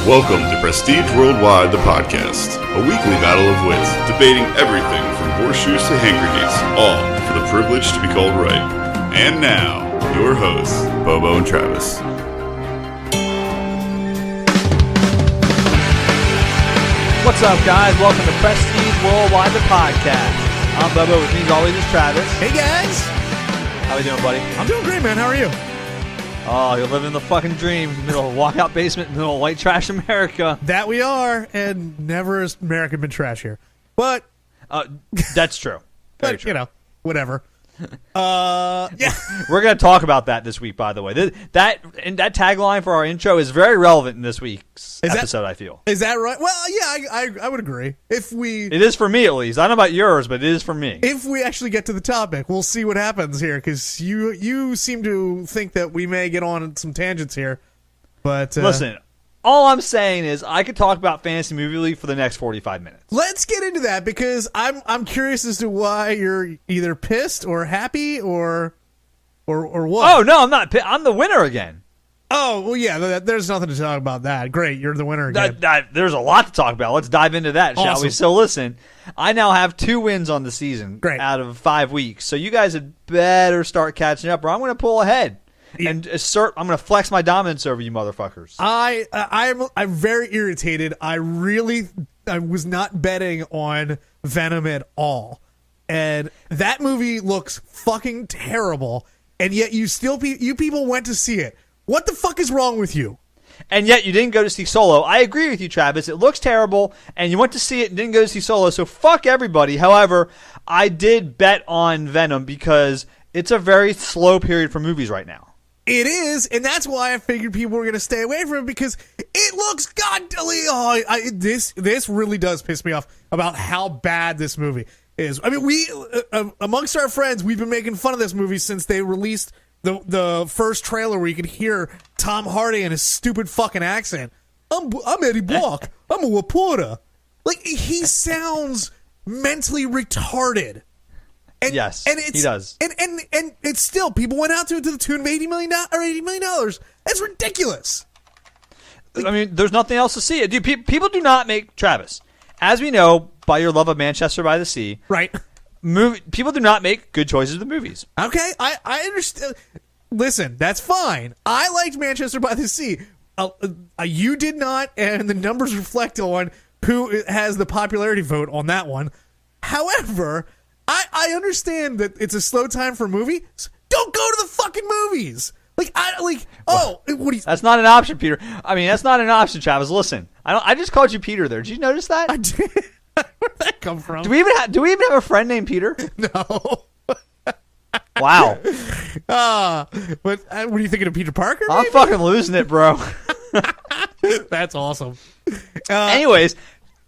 Welcome to Prestige Worldwide, the podcast, a weekly battle of wits, debating everything from horseshoes to hand grenades, all for the privilege to be called right. And now, your hosts, Bobo and Travis. What's up, guys? Welcome to Prestige Worldwide, the podcast. I'm Bobo. With me, as always, is Travis. Hey, guys. How we doing, buddy? I'm doing great, man. How are you? Oh, you're living the fucking dream. Middle of a walkout basement, middle of white trash America. That we are, and never has America been trashier. But that's true. Very true. You know, whatever. Yeah. We're going to talk about that this week, by the way. That tagline for our intro is very relevant in this week's episode, I feel. Is that right? Well, yeah, I would agree. It is for me, at least. I don't know about yours, but it is for me. If we actually get to the topic, we'll see what happens here, because you seem to think that we may get on some tangents here. But listen, all I'm saying is I could talk about Fantasy Movie League for the next 45 minutes. Let's get into that, because I'm curious as to why you're either pissed or happy or what. Oh, no, I'm not. I'm the winner again. Oh, well, yeah, there's nothing to talk about that. Great, you're the winner again. There's a lot to talk about. Let's dive into that, shall Awesome. we? So listen, I now have 2 wins on the season out of 5 weeks. So you guys had better start catching up, or I'm going to pull ahead. And I'm going to flex my dominance over you motherfuckers. I'm very irritated. I was not betting on Venom at all. And that movie looks fucking terrible. And yet you people went to see it. What the fuck is wrong with you? And yet you didn't go to see Solo. I agree with you, Travis. It looks terrible, and you went to see it and didn't go to see Solo. So fuck everybody. However, I did bet on Venom because it's a very slow period for movies right now. It is, and that's why I figured people were going to stay away from it, because it looks this really does piss me off about how bad this movie is. I mean, we amongst our friends, we've been making fun of this movie since they released the first trailer where you could hear Tom Hardy in his stupid fucking accent. I'm Eddie Block. I'm a reporter. Like, he sounds mentally retarded. And, yes, and he does. And it's still, people went out to it to the tune of $80 million. That's ridiculous. I mean, there's nothing else to see. Dude, people do not make, Travis, as we know by your love of Manchester by the Sea, right? People do not make good choices with movies. Okay, I understand. Listen, that's fine. I liked Manchester by the Sea. You did not, and the numbers reflect on who has the popularity vote on that one. However, I understand that it's a slow time for movies. Don't go to the fucking movies. What do you? That's not an option, Peter. I mean, that's not an option, Travis. Listen, I just called you Peter there. Did you notice that? I did. Where'd that come from? Do we even have a friend named Peter? No. Wow. What are you thinking of, Peter Parker? I'm fucking losing it, bro. That's awesome. Anyways,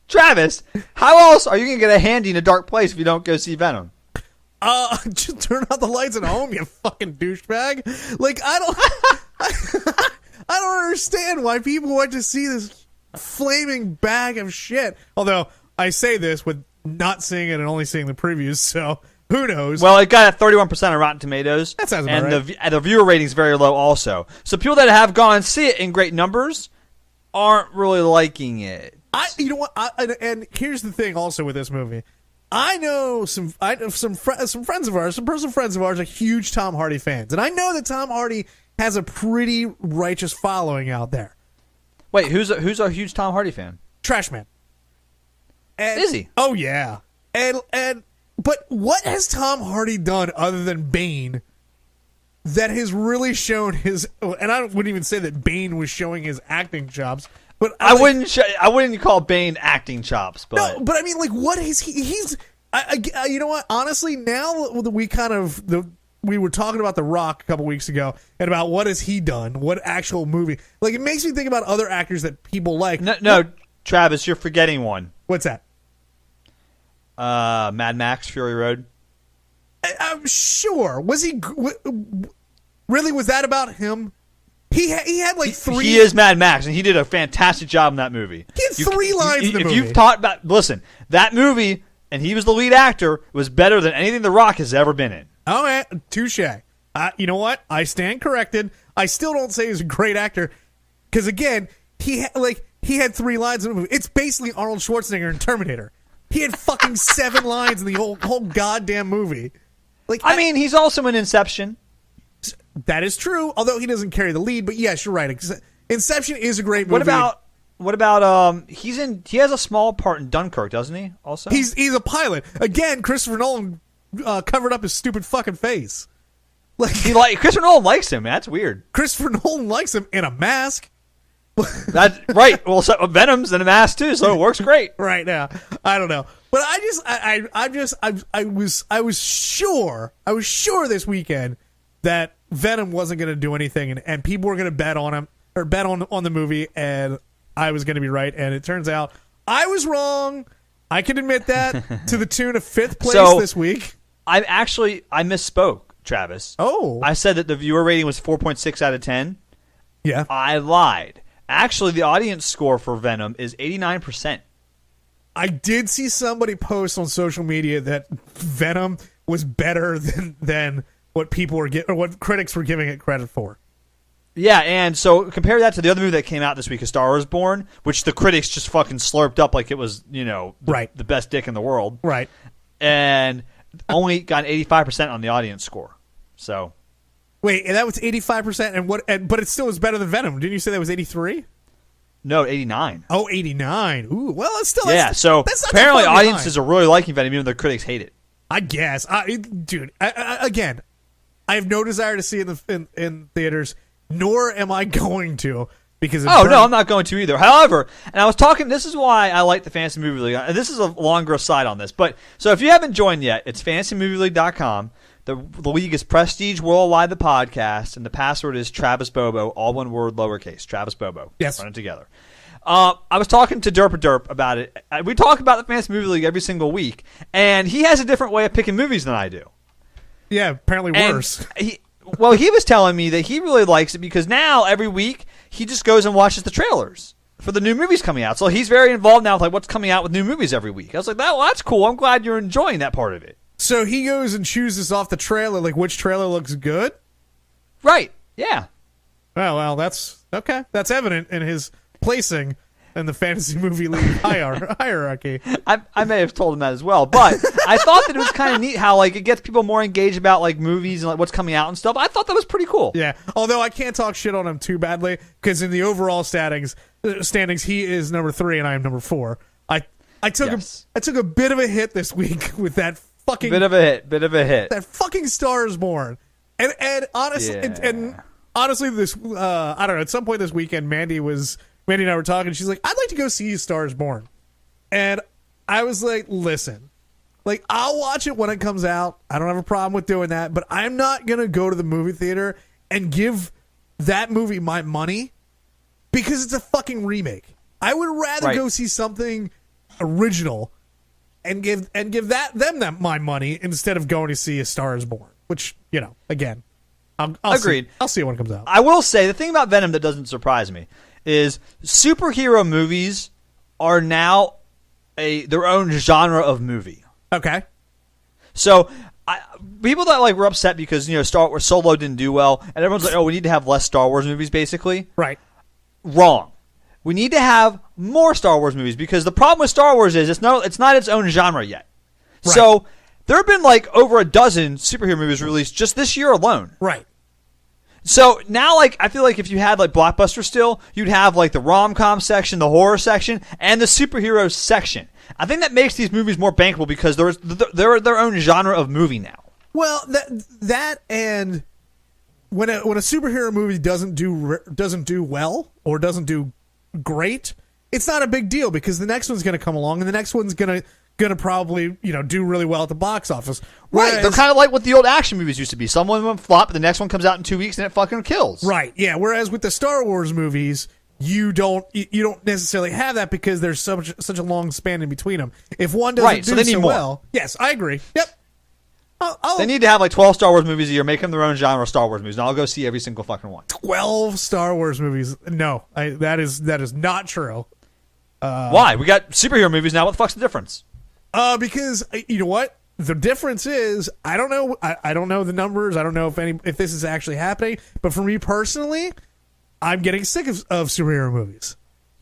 Travis, how else are you going to get a handy in a dark place if you don't go see Venom? Just turn out the lights at home, you fucking douchebag. Like, I don't understand why people went to see this flaming bag of shit. Although, I say this with not seeing it and only seeing the previews, so who knows? Well, it got a 31% on Rotten Tomatoes. That sounds about right. And the viewer rating's very low also. So people that have gone and see it in great numbers aren't really liking it. You know what? And here's the thing also with this movie. I know some friends of ours, some personal friends of ours are huge Tom Hardy fans. And I know that Tom Hardy has a pretty righteous following out there. Wait, who's a huge Tom Hardy fan? Trashman. Is he? Oh, yeah. But what has Tom Hardy done other than Bane that has really shown his... And I wouldn't even say that Bane was showing his acting chops. But I wouldn't call Bane acting chops. But no, but I mean, like, what is he? He's... you know what? Honestly, now that we were talking about The Rock a couple weeks ago and about what has he done, what actual movie. Like, it makes me think about other actors that people like. No, Travis, you're forgetting one. What's that? Mad Max Fury Road. I'm sure. Was he really? Was that about him? He had like 3. He is Mad Max, and he did a fantastic job in that movie. He had 3 lines in the movie. If you've taught about, listen, that movie, and he was the lead actor, was better than anything The Rock has ever been in. Oh, man, touche. You know what? I stand corrected. I still don't say he's a great actor because, again, he he had 3 lines in the movie. It's basically Arnold Schwarzenegger in Terminator. He had fucking 7 lines in the whole goddamn movie. Like, I mean, he's also in Inception. That is true, although he doesn't carry the lead. But yes, you're right. Inception is a great movie. What about he has a small part in Dunkirk, doesn't he? Also, he's a pilot. Again, Christopher Nolan covered up his stupid fucking face. Like Christopher Nolan likes him, man. That's weird. Christopher Nolan likes him in a mask. That's right. Well, so Venom's in a mask too, so it works great. Right now, I don't know, but I was sure this weekend that Venom wasn't going to do anything, and people were going to bet on him or bet on the movie, and I was going to be right, and it turns out I was wrong. I can admit that to the tune of 5th place this week. I misspoke, Travis. Oh, I said that the viewer rating was 4.6 out of 10. Yeah, I lied. Actually, the audience score for Venom is 89%. I did see somebody post on social media that Venom was better than what people were or what critics were giving it credit for. Yeah, and so compare that to the other movie that came out this week, A Star Wars Born, which the critics just fucking slurped up like it was, the best dick in the world. Right. And only got an 85% on the audience score. So. Wait, and that was 85%, but it still was better than Venom. Didn't you say that was 83? No, 89. Oh, 89. Ooh, well, it's still... That's apparently audiences are really liking Venom, even though the critics hate it. I guess. Dude, again, I have no desire to see it in theaters, nor am I going to, because... No, I'm not going to either. However, and I was talking... This is why I like the Fantasy Movie League. And this is a longer aside on this. But so if you haven't joined yet, it's fantasymovieleague.com. The league is Prestige Worldwide, the podcast, and the password is Travis Bobo, all one word, lowercase, Travis Bobo. Yes. Run it together. I was talking to Derp about it. We talk about the Fantasy Movie League every single week, and he has a different way of picking movies than I do. Yeah, apparently worse. He was telling me that he really likes it because now, every week, he just goes and watches the trailers for the new movies coming out. So he's very involved now with like what's coming out with new movies every week. I was like, that's cool. I'm glad you're enjoying that part of it. So he goes and chooses off the trailer, like which trailer looks good? Right, yeah. Well, that's okay. That's evident in his placing in the Fantasy Movie League hierarchy. I may have told him that as well, but I thought that it was kind of neat how like it gets people more engaged about like movies and like what's coming out and stuff. I thought that was pretty cool. Yeah, although I can't talk shit on him too badly because in the overall standings, he is number 3 and I am number 4. I took a bit of a hit this week with that fucking bit of a hit. That fucking Star is Born, and honestly, and honestly, this I don't know. At some point this weekend, Mandy and I were talking. She's like, "I'd like to go see A Star is Born," and I was like, "Listen, like I'll watch it when it comes out. I don't have a problem with doing that, but I'm not gonna go to the movie theater and give that movie my money because it's a fucking remake. I would rather go see something original." And give them my money instead of going to see A Star is Born, which again, I'll agreed. I'll see it when it comes out. I will say the thing about Venom that doesn't surprise me is superhero movies are now their own genre of movie. Okay, so people that like were upset because Star Wars Solo didn't do well, and everyone's like, oh, we need to have less Star Wars movies, basically. Right. Wrong. We need to have more Star Wars movies because the problem with Star Wars is it's not its own genre yet. Right. So there have been like over a dozen superhero movies released just this year alone. Right. So now like I feel like if you had like Blockbuster still, you'd have like the rom-com section, the horror section, and the superhero section. I think that makes these movies more bankable because they're their own genre of movie now. Well, that and when a superhero movie doesn't do well or doesn't do great, it's not a big deal because the next one's going to come along and the next one's going to probably do really well at the box office. Right, they're kind of like what the old action movies used to be. Some of them flop, but the next one comes out in 2 weeks and it fucking kills. Right, yeah. Whereas with the Star Wars movies, you don't necessarily have that because there's such a long span in between them. If one doesn't do so well, yes, I agree. Yep. They need to have like 12 Star Wars movies a year, make them their own genre of Star Wars movies, and I'll go see every single fucking one. 12 Star Wars movies? No, that is not true. Why? We got superhero movies now. What the fuck's the difference? Because you know what? The difference is I don't know. I don't know the numbers. I don't know if this is actually happening. But for me personally, I'm getting sick of superhero movies.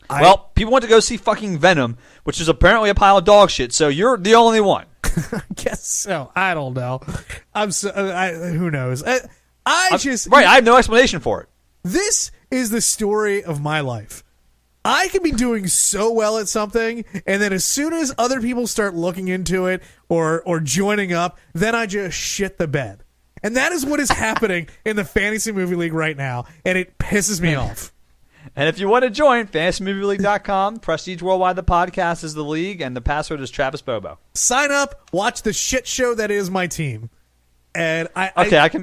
Well, people went to go see fucking Venom, which is apparently a pile of dog shit, so you're the only one. I guess so. I don't know. Who knows? I have no explanation for it. This is the story of my life. I can be doing so well at something, and then as soon as other people start looking into it or joining up, then I just shit the bed. And that is what is happening in the Fantasy Movie League right now, and it pisses me off. And if you want to join, fantasymovieleague.com, Prestige Worldwide, the podcast is the league, and the password is Travis Bobo. Sign up, watch the shit show that is my team. And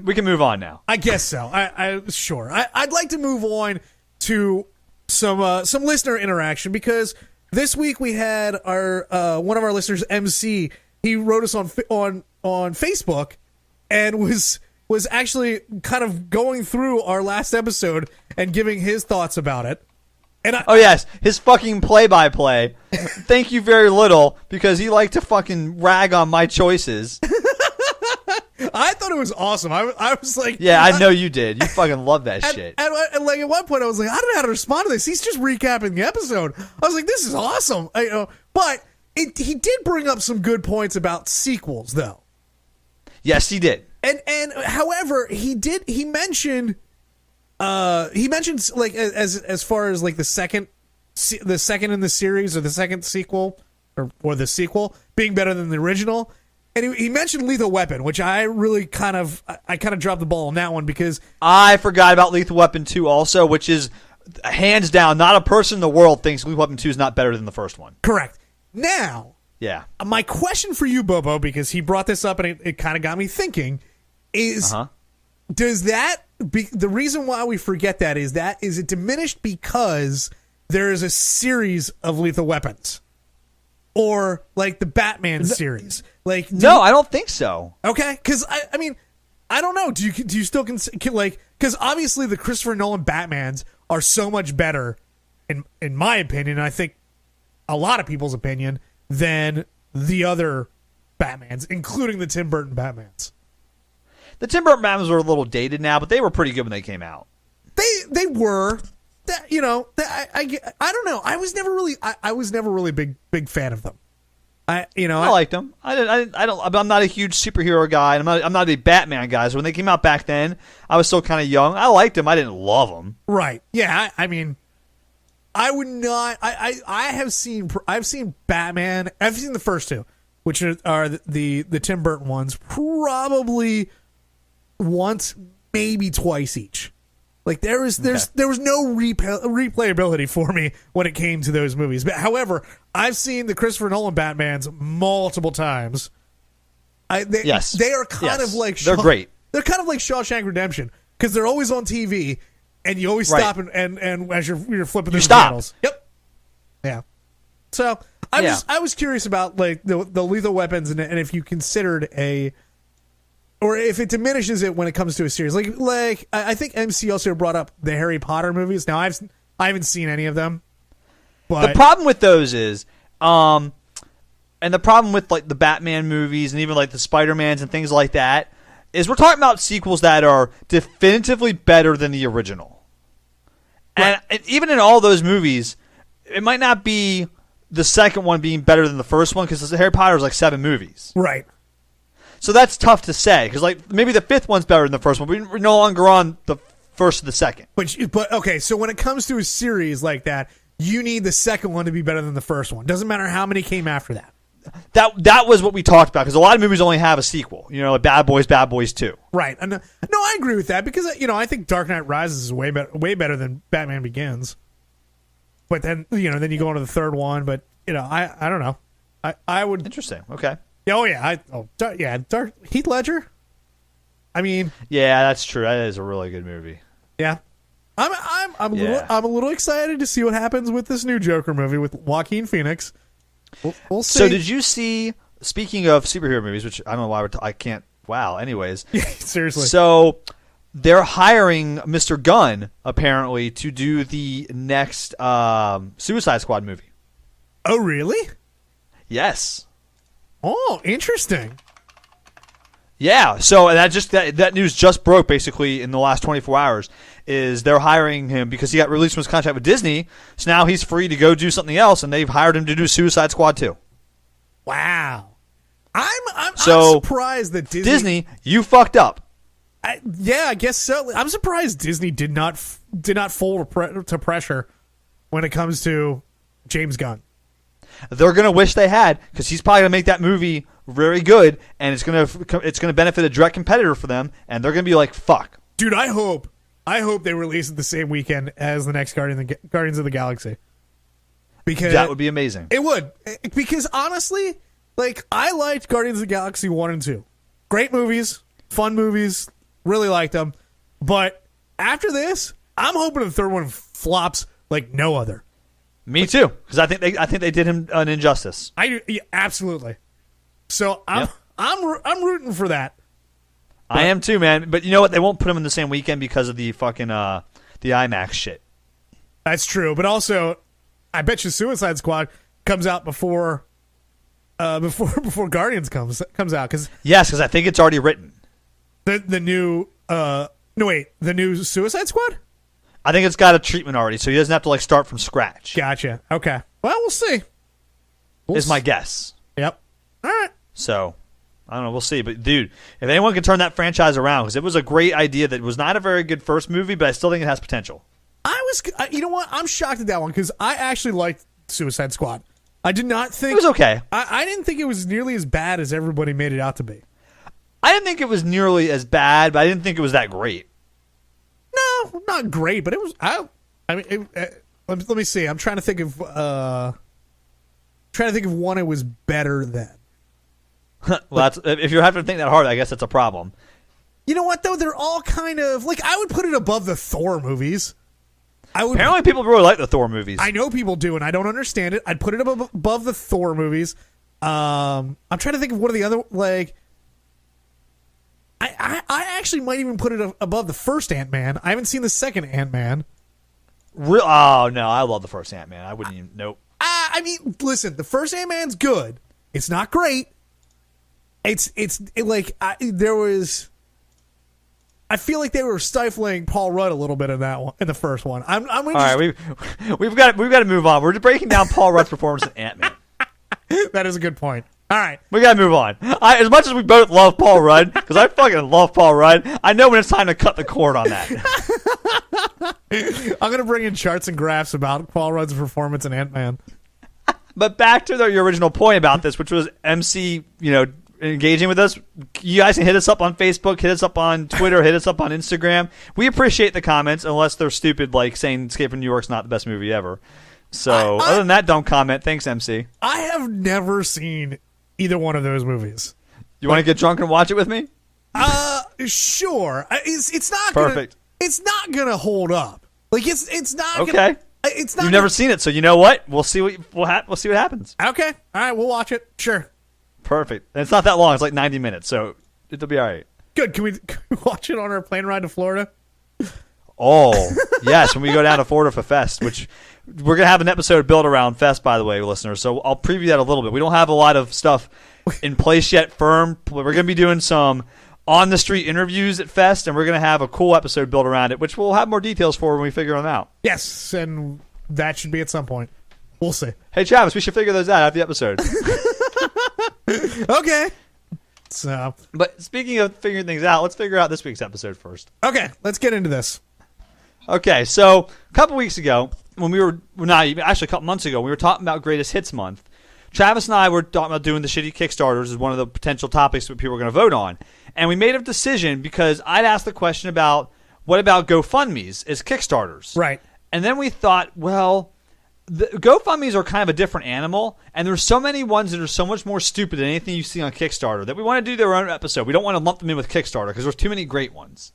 we can move on now. I guess so. Sure. I'd like to move on to some listener interaction, because this week we had our one of our listeners, MC. He wrote us on Facebook and was actually kind of going through our last episode and giving his thoughts about it. And yes, his fucking play-by-play. Thank you very little, because he liked to fucking rag on my choices. I thought it was awesome. I was like... Yeah, I know you did. You fucking love that shit. And like at one point I was like, I don't know how to respond to this. He's just recapping the episode. I was like, this is awesome. But he did bring up some good points about sequels, though. Yes, he did. And however, he mentioned like as far as like the second in the series, or the second sequel or the sequel being better than the original. And he mentioned Lethal Weapon, which I really kind of dropped the ball on that one, because I forgot about Lethal Weapon 2 also, which is hands down, not a person in the world thinks Lethal Weapon 2 is not better than the first one. Correct. Now, yeah, my question for you, Bobo, because he brought this up and it kind of got me thinking, is does that be the reason why we forget that? Is it diminished because there is a series of Lethal Weapons? Or like the Batman series? Like no, I don't think so. Okay, because I mean, I don't know. Do you still like, because obviously the Christopher Nolan Batmans are so much better, in my opinion, and I think a lot of people's opinion, than the other Batmans, including the Tim Burton Batmans. The Tim Burton Batmans were a little dated now, but they were pretty good when they came out. They were. That, I don't know. I was never really big fan of them. I liked them. I'm not a huge superhero guy, and I'm not a big Batman guy. So when they came out back then, I was still kind of young. I liked them. I didn't love them. Right. Yeah. I mean, I would not. I've seen Batman. I've seen the first two, which are the Tim Burton ones, probably once, maybe twice each. Like there was no replayability for me when it came to those movies. But however, I've seen the Christopher Nolan Batmans multiple times. They are kind of like they're great. They're kind of like Shawshank Redemption, because they're always on TV and you always stop and as you're flipping through the channels. Yep. Yeah. So I was curious about like the Lethal Weapons and if you considered or if it diminishes it when it comes to a series. Like I think MC also brought up the Harry Potter movies. Now I haven't seen any of them. But the problem with those is, and the problem with like the Batman movies and even like the Spider-Mans and things like that, is we're talking about sequels that are definitively better than the original. Right. And even in all those movies, it might not be the second one being better than the first one, because Harry Potter is like 7 movies. Right. So that's tough to say, because like maybe the 5th one's better than the first one, but we're no longer on the first or the second. But okay, so when it comes to a series like that, you need the second one to be better than the first one. Doesn't matter how many came after that. That was what we talked about, because a lot of movies only have a sequel. Like Bad Boys 2. Right. No, I agree with that, because I think Dark Knight Rises is way better than Batman Begins. But then then you go into the third one. But I don't know. I would. Interesting. Okay. Oh yeah, Dark Heath Ledger. I mean, yeah, that's true. That is a really good movie. Yeah, I'm a little excited to see what happens with this new Joker movie with Joaquin Phoenix. We'll see. So, did you see? Speaking of superhero movies, which I don't know why I can't. Wow. Anyways, seriously. So they're hiring Mr. Gunn apparently to do the next Suicide Squad movie. Oh, really? Yes. Oh, interesting. Yeah, so that news just broke basically in the last 24 hours. is they're hiring him because he got released from his contract with Disney. So now he's free to go do something else, and they've hired him to do Suicide Squad 2. Wow. I'm surprised that Disney, you fucked up. Yeah, I guess so. I'm surprised Disney did not fold to pressure when it comes to James Gunn. They're gonna wish they had, because he's probably gonna make that movie very good, and it's gonna benefit a direct competitor for them, and they're gonna be like, "Fuck." Dude, I hope they release it the same weekend as the next Guardians of the Galaxy. Because that would be amazing. It would, because honestly, like, I liked Guardians of the Galaxy 1 and 2. Great movies, fun movies, really liked them. But after this, I'm hoping the third one flops like no other. Me too, because I think they did him an injustice. Yeah, absolutely. So I'm rooting for that. But I am too, man. But you know what? They won't put him in the same weekend because of the fucking the IMAX shit. That's true. But also, I bet you Suicide Squad comes out before Guardians comes out. Because I think it's already written. The new the new Suicide Squad? I think it's got a treatment already, so he doesn't have to start from scratch. Gotcha. Okay. Well, we'll see. Is my guess. Yep. All right. So, I don't know. We'll see. But, dude, if anyone can turn that franchise around, because it was a great idea that was not a very good first movie, but I still think it has potential. You know what? I'm shocked at that one, because I actually liked Suicide Squad. I did not think... It was okay. I didn't think it was nearly as bad as everybody made it out to be. I didn't think it was nearly as bad, but I didn't think it was that great. No, not great, but it was... let me see. I'm trying to think of... one it was better than. Well, if you have to think that hard, I guess that's a problem. You know what, though? They're all kind of... I would put it above the Thor movies. Apparently people really like the Thor movies. I know people do, and I don't understand it. I'd put it above the Thor movies. I'm trying to think of one of the other... I actually might even put it above the first Ant-Man. I haven't seen the second Ant-Man. Oh, no, I love the first Ant-Man. I wouldn't even... Nope. I mean, listen, the first Ant-Man's good. It's not great. There was... I feel like they were stifling Paul Rudd a little bit in that one, in the first one. All right, we've got to move on. We're just breaking down Paul Rudd's performance in Ant-Man. That is a good point. All right, we got to move on. As much as we both love Paul Rudd, because I fucking love Paul Rudd, I know when it's time to cut the cord on that. I'm gonna bring in charts and graphs about Paul Rudd's performance in Ant-Man. But back to your original point about this, which was MC, engaging with us. You guys can hit us up on Facebook, hit us up on Twitter, hit us up on Instagram. We appreciate the comments, unless they're stupid, like saying Escape from New York's not the best movie ever. So, other than that, don't comment. Thanks, MC. I have never seen either one of those movies. You want to get drunk and watch it with me? Sure. It's not perfect. It's not gonna hold up. It's not. Okay. It's not. You've never seen it, so you know what? We'll see what happens. Okay. All right. We'll watch it. Sure. Perfect. And it's not that long. It's like 90 minutes, so it'll be all right. Good. Can we watch it on our plane ride to Florida? Oh, yes, when we go down to Florida for Fest, which we're going to have an episode built around Fest, by the way, listeners. So I'll preview that a little bit. We don't have a lot of stuff in place yet, firm. We're going to be doing some on-the-street interviews at Fest, and we're going to have a cool episode built around it, which we'll have more details for when we figure them out. Yes, and that should be at some point. We'll see. Hey, Travis, we should figure those out after the episode. Okay. So, but speaking of figuring things out, let's figure out this week's episode first. Okay, let's get into this. Okay, so a couple weeks ago, a couple months ago, we were talking about Greatest Hits Month. Travis and I were talking about doing the shitty Kickstarters as one of the potential topics that people were going to vote on. And we made a decision because I'd asked the question about, what about GoFundMes as Kickstarters? Right. And then we thought, well, the GoFundMes are kind of a different animal, and there's so many ones that are so much more stupid than anything you see on Kickstarter that we want to do their own episode. We don't want to lump them in with Kickstarter because there's too many great ones.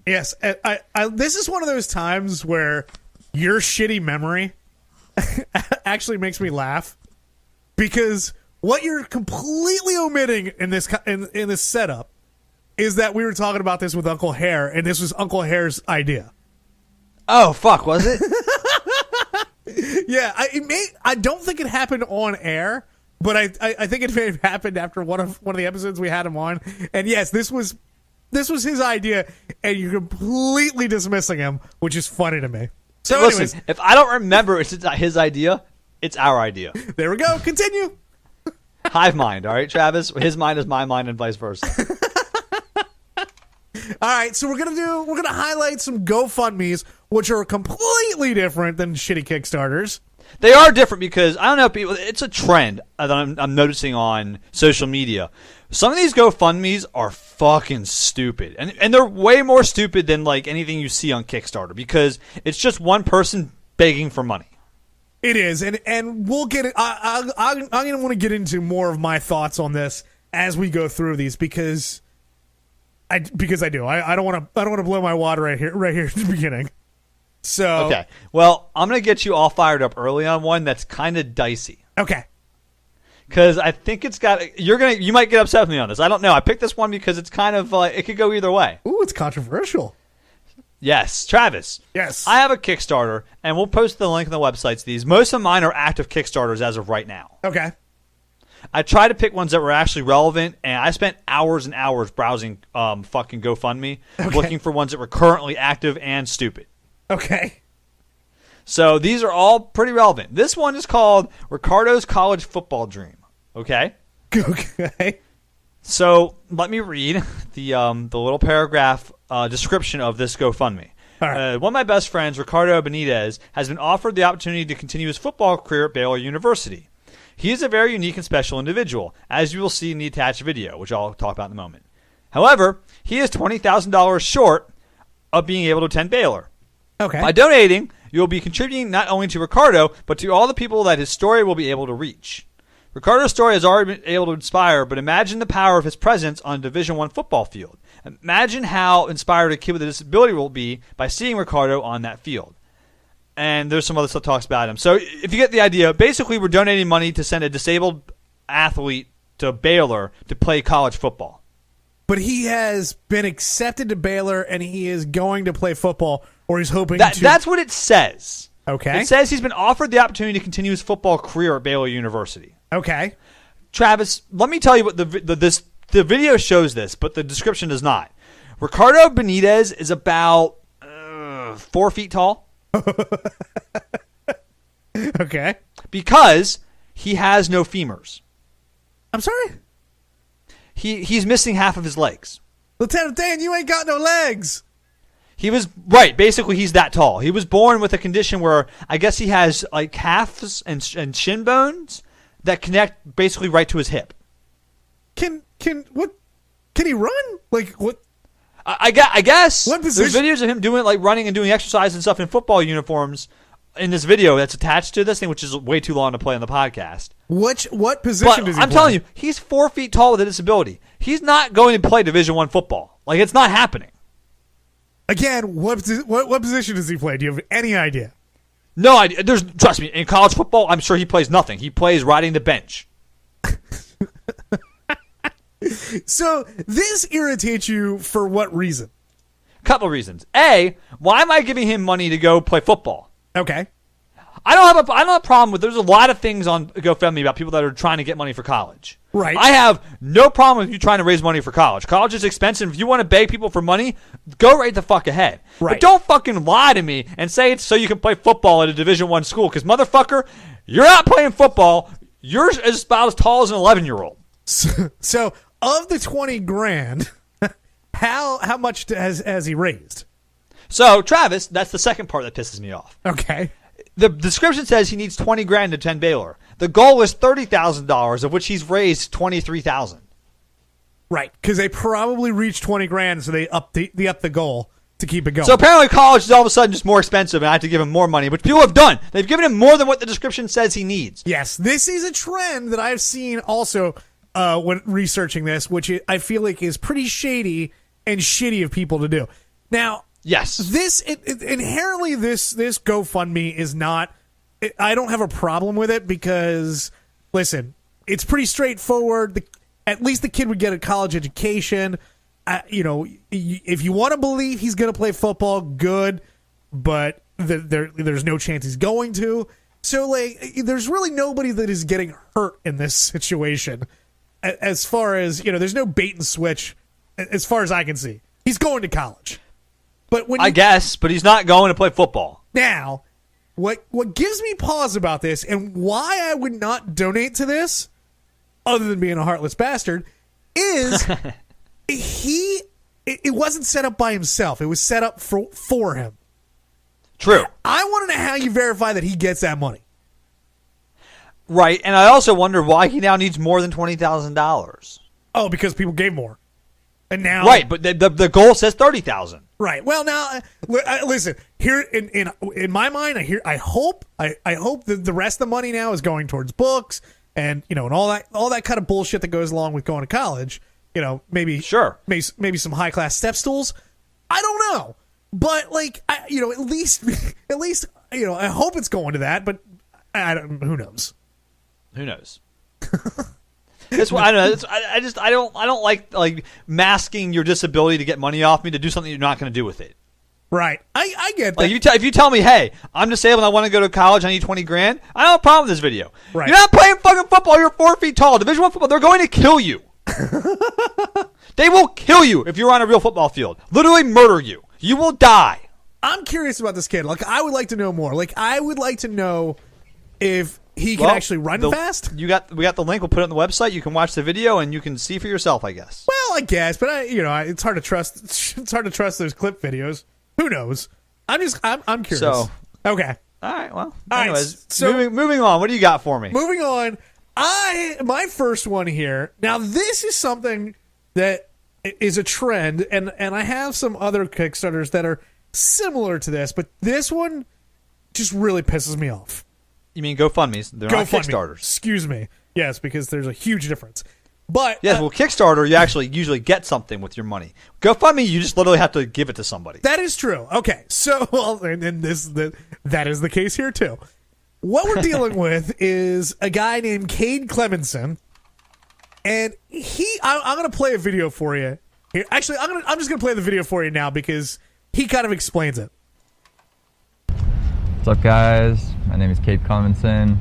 Yes, this is one of those times where your shitty memory actually makes me laugh, because what you're completely omitting in this setup is that we were talking about this with Uncle Hare, and this was Uncle Hare's idea. Oh, fuck, was it? Yeah, I don't think it happened on air, but I think it may have happened after one of the episodes we had him on. And yes, this was this was his idea, and you're completely dismissing him, which is funny to me. So, Listen, anyways, if I don't remember it's his idea, it's our idea. there we go. Continue. Hive mind, all right, Travis? His mind is my mind and vice versa. All right, so we're gonna highlight some GoFundMes, which are completely different than shitty Kickstarters. They are different because, I don't know, people. It's a trend that I'm noticing on social media. Some of these GoFundMes are fucking stupid. And they're way more stupid than like anything you see on Kickstarter because it's just one person begging for money. It is, and we'll get it. I'm gonna want to get into more of my thoughts on this as we go through these because I do. I don't want to blow my wad right here at the beginning. So okay, well, I'm gonna get you all fired up early on one that's kind of dicey. Okay. Because I think it's got you might get upset with me on this. I don't know. I picked this one because it's kind of it could go either way. Ooh, it's controversial. Yes, Travis. Yes. I have a Kickstarter, and we'll post the link on the websites. These most of mine are active Kickstarters as of right now. Okay. I tried to pick ones that were actually relevant, and I spent hours and hours browsing fucking GoFundMe, looking for ones that were currently active and stupid. Okay. So these are all pretty relevant. This one is called Ricardo's College Football Dream. Okay? Okay. So let me read the little paragraph description of this GoFundMe. All right. One of my best friends, Ricardo Benitez, has been offered the opportunity to continue his football career at Baylor University. He is a very unique and special individual, as you will see in the attached video, which I'll talk about in a moment. However, he is $20,000 short of being able to attend Baylor. Okay. By donating, you will be contributing not only to Ricardo, but to all the people that his story will be able to reach. Ricardo's story has already been able to inspire, but imagine the power of his presence on a Division I football field. Imagine how inspired a kid with a disability will be by seeing Ricardo on that field. And there's some other stuff that talks about him. So if you get the idea, basically we're donating money to send a disabled athlete to Baylor to play college football. But he has been accepted to Baylor, and he is going to play football, or he's hoping to. That's what it says. Okay. It says he's been offered the opportunity to continue his football career at Baylor University. Okay. Travis, let me tell you what the video shows this, but the description does not. Ricardo Benitez is about 4 feet tall. Okay. Because he has no femurs. I'm sorry? He's missing half of his legs. Lieutenant Dan, you ain't got no legs. He was right. Basically, he's that tall. He was born with a condition where I guess he has like calves and shin bones that connect basically right to his hip. Can he run? Like what? I guess What there's position? videos of him doing like running and doing exercise and stuff in football uniforms in this video that's attached to this thing, which is way too long to play on the podcast. What position But does he I'm play? telling you, he's 4 feet tall with a disability. He's not going to play Division I football. Like it's not happening. Again, what position does he play? Do you have any idea? No idea. Trust me, in college football, I'm sure he plays nothing. He plays riding the bench. So this irritates you for what reason? Couple reasons. A, why am I giving him money to go play football? Okay. I don't have a problem with. There's a lot of things on GoFundMe about people that are trying to get money for college. Right. I have no problem with you trying to raise money for college. College is expensive. If you want to beg people for money, go right the fuck ahead. Right. But don't fucking lie to me and say it's so you can play football at a Division I school. Because motherfucker, you're not playing football. You're about as tall as an 11-year-old. So of the 20 grand, how much has he raised? So Travis, that's the second part that pisses me off. Okay. The description says he needs $20 grand to attend Baylor. The goal is $30,000, of which he's raised $23,000. Right, because they probably reached 20 grand, so they up the goal to keep it going. So apparently college is all of a sudden just more expensive, and I have to give him more money, which people have done. They've given him more than what the description says he needs. Yes, this is a trend that I've seen also when researching this, which I feel like is pretty shady and shitty of people to do. Now, Yes. Inherently, this GoFundMe is not. I don't have a problem with it because, listen, it's pretty straightforward. At least the kid would get a college education. If you want to believe he's going to play football, good, but there's no chance he's going to. So, there's really nobody that is getting hurt in this situation. As far as, there's no bait and switch as far as I can see. He's going to college. But when I guess, but he's not going to play football. Now, what gives me pause about this and why I would not donate to this, other than being a heartless bastard, is it wasn't set up by himself. It was set up for him. True. I want to know how you verify that he gets that money. Right, and I also wonder why he now needs more than $20,000. Oh, because people gave more. And now, right, but the goal says 30,000. Right. Well, now listen. Here in my mind, I hope that the rest of the money now is going towards books and and all that kind of bullshit that goes along with going to college. Maybe some high class step stools. I don't know, but at least I hope it's going to that. But who knows? Who knows? That's why I don't know. I don't like masking your disability to get money off me to do something you're not going to do with it. Right. I get that. Like if you tell me, hey, I'm disabled, I want to go to college, I need $20,000. I don't have a problem with this video. Right. You're not playing fucking football. You're 4 feet tall. Division I football. They're going to kill you. They will kill you if you're on a real football field. Literally murder you. You will die. I'm curious about this kid. I would like to know more. I would like to know if he can actually run fast. We got the link. We'll put it on the website. You can watch the video and you can see for yourself, I guess. Well, I guess, but it's hard to trust. It's hard to trust those clip videos. Who knows? I'm curious. So okay. All right. Well. All anyways, right, so moving on. What do you got for me? Moving on. My first one here. Now, this is something that is a trend, and I have some other Kickstarters that are similar to this, but this one just really pisses me off. You mean GoFundMe's? They're not Kickstarters. Excuse me. Yes, because there's a huge difference. But yes, well, Kickstarter, you actually usually get something with your money. GoFundMe, you just literally have to give it to somebody. That is true. Okay, so that is the case here too. What we're dealing with is a guy named Cade Clemenson, and I'm going to play a video for you here. Actually, I'm just going to play the video for you now because he kind of explains it. What's up, guys? My name is Cade Clemenson.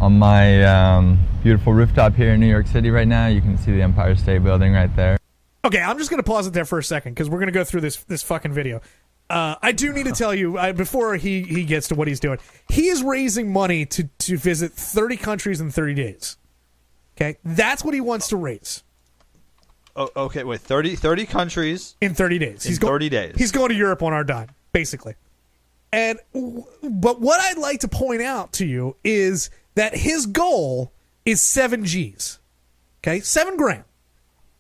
On my beautiful rooftop here in New York City right now, you can see the Empire State Building right there. Okay, I'm just going to pause it there for a second because we're going to go through this fucking video. I do need to tell you, before he gets to what he's doing, he is raising money to visit 30 countries in 30 days. Okay? That's what he wants to raise. Oh, okay, wait, 30 countries. In 30 days. He's 30 days. He's going to Europe on our dime, basically. But what I'd like to point out to you is that his goal is 7 G's. Okay? $7,000.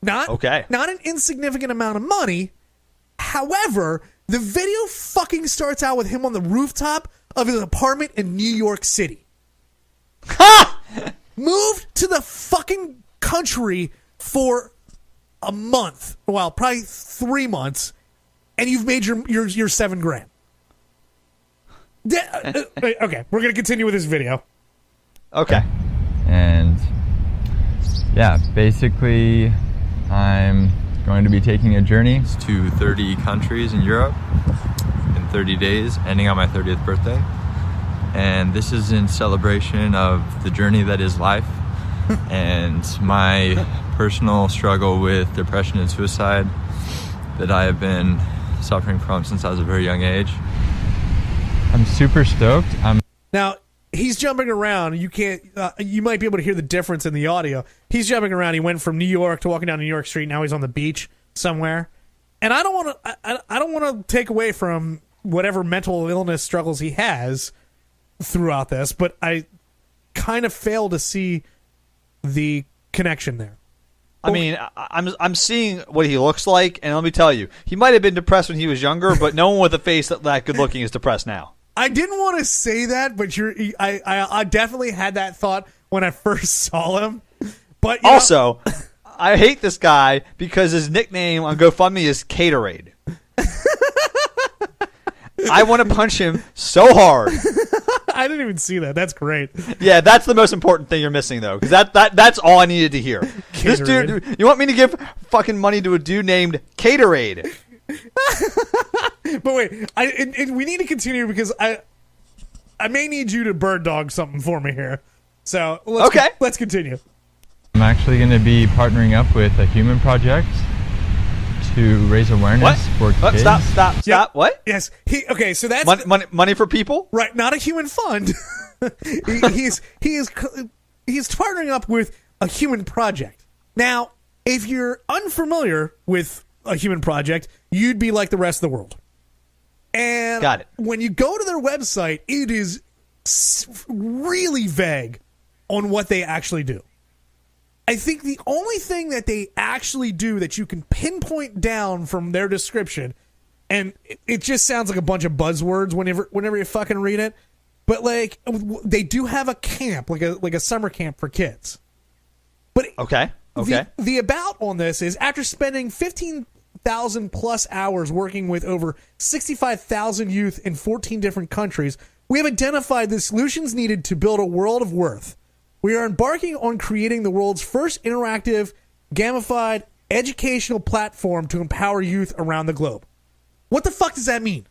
Not an insignificant amount of money. However, the video fucking starts out with him on the rooftop of his apartment in New York City. Ha! Moved to the fucking country for a month. Well, probably 3 months. And you've made your $7,000. Okay, we're going to continue with this video. Okay. And yeah, basically I'm going to be taking a journey to 30 countries in Europe in 30 days, ending on my 30th birthday. And this is in celebration of the journey that is life and my personal struggle with depression and suicide that I have been suffering from since I was a very young age. I'm super stoked. Now, he's jumping around. You can't. You might be able to hear the difference in the audio. He's jumping around. He went from New York to walking down New York Street. Now he's on the beach somewhere. And I don't want to. I don't want to take away from whatever mental illness struggles he has throughout this, but I kind of fail to see the connection there. I mean, I'm seeing what he looks like, and let me tell you, he might have been depressed when he was younger, but no one with a face that good looking is depressed now. I didn't want to say that, but I definitely had that thought when I first saw him. But also, I hate this guy because his nickname on GoFundMe is Caterade. I want to punch him so hard. I didn't even see that. That's great. Yeah, that's the most important thing you're missing, though, because that's all I needed to hear. This dude, you want me to give fucking money to a dude named Caterade? But wait, we need to continue because I may need you to bird dog something for me here. So let's continue. I'm actually going to be partnering up with a human project to raise awareness What? for kids. Stop. Yep. What? Yes. Okay, so that's Money for people? right. Not a human fund. He's partnering up with a human project. Now, if you're unfamiliar with a human project, you'd be like the rest of the world. And Got it. when you go to their website, it is really vague on what they actually do. I think the only thing that they actually do that you can pinpoint down from their description, and it just sounds like a bunch of buzzwords whenever you fucking read it, but like they do have a camp, like a summer camp for kids. But Okay. the about on this is after spending 15,000 plus hours working with over 65,000 youth in 14 different countries, we have identified the solutions needed to build a world of worth. We are embarking on creating the world's first interactive, gamified, educational platform to empower youth around the globe. What the fuck does that mean?